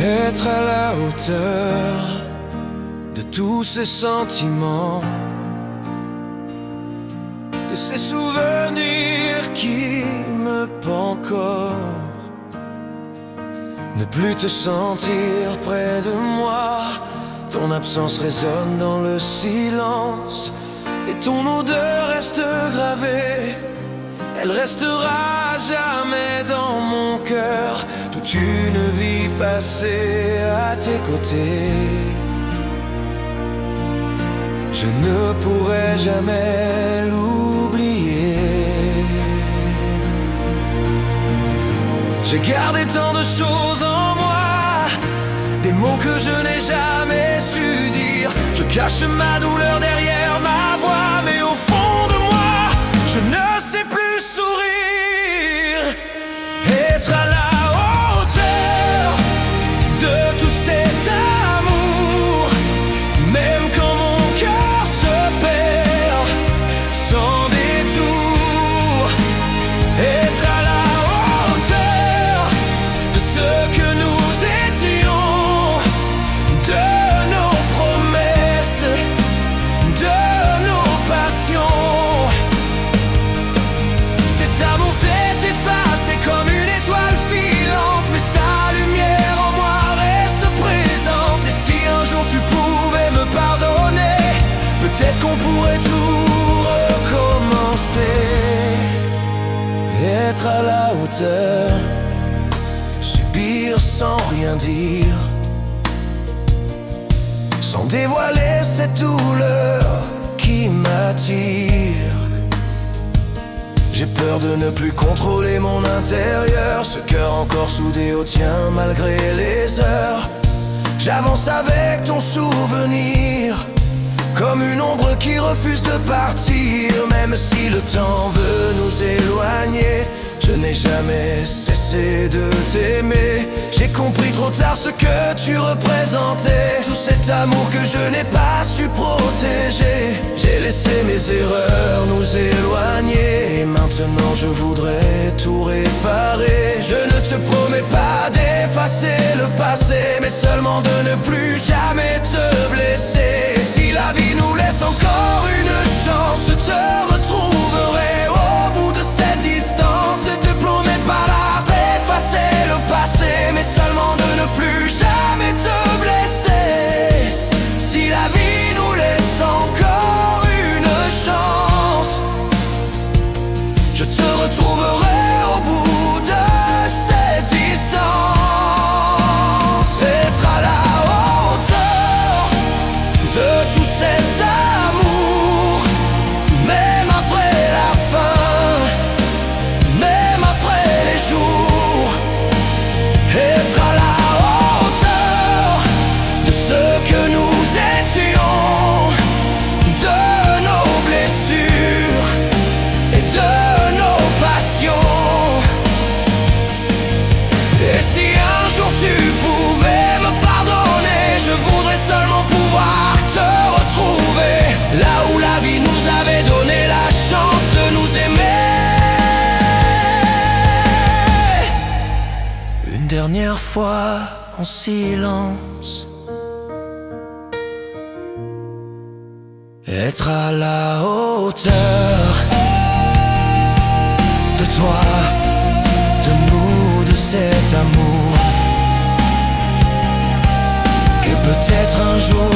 Être à la hauteur de tous ces sentiments, de ces souvenirs qui me pendent encore. Ne plus te sentir près de moi, ton absence résonne dans le silence, et ton odeur reste gravée. Elle restera jamais dans mon cœur, toute une vie passée à tes côtés. Je ne pourrai jamais l'oublier. J'ai gardé tant de choses en moi, des mots que je n'ai jamais su dire. Je cache ma douleur derrière ma voix, mais au fond de moi, je ne sais plus sourire. Être à la hauteur de tout cet amour, même quand mon cœur se perd sans détour. Être à la hauteur de ce que nous étions, de nos promesses, de nos passions. Cet amour s'est effacé comme une étoile filante, mais sa lumière en moi reste présente. Et si un jour tu pouvais me pardonner, peut-être qu'on pourrait tout recommencer. Être à la hauteur, subir sans rien dire, sans dévoiler cette douleur qui m'attire. J'ai peur de ne plus contrôler mon intérieur, ce cœur encore soudé au tien malgré les heures. J'avance avec ton souvenir, comme une ombre qui refuse de partir. Même si le temps veut nous éloigner, je n'ai jamais cessé de t'aimer. J'ai compris trop tard ce que tu représentais, tout cet amour que je n'ai pas su protéger. J'ai laissé mes erreurs nous éloigner, et maintenant je voudrais tout réparer. Je ne te promets pas d'effacer le passé, mais seulement de ne plus jamais te blesser. Et si la vie nous laisse encore une chance, je te retrouverai au bout de cette distance. Je te promets pas là d'effacer le passé, mais seulement de ne plus jamais te blesser. Si la vie nous laisse encore une chance, je te retrouverai au bout de cette distance. Être à la hauteur de tout cet amour, même après la fin, même après les jours. Être à la hauteur de ce que nous étions, de nos blessures et de nos passions. Et si un jour tu pouvais me pardonner, je voudrais seulement pouvoir te retrouver là où la vie nous avait donné la chance de nous aimer. Une dernière fois en silence, être à la hauteur de toi, de nous, de cet amour, que peut-être un jour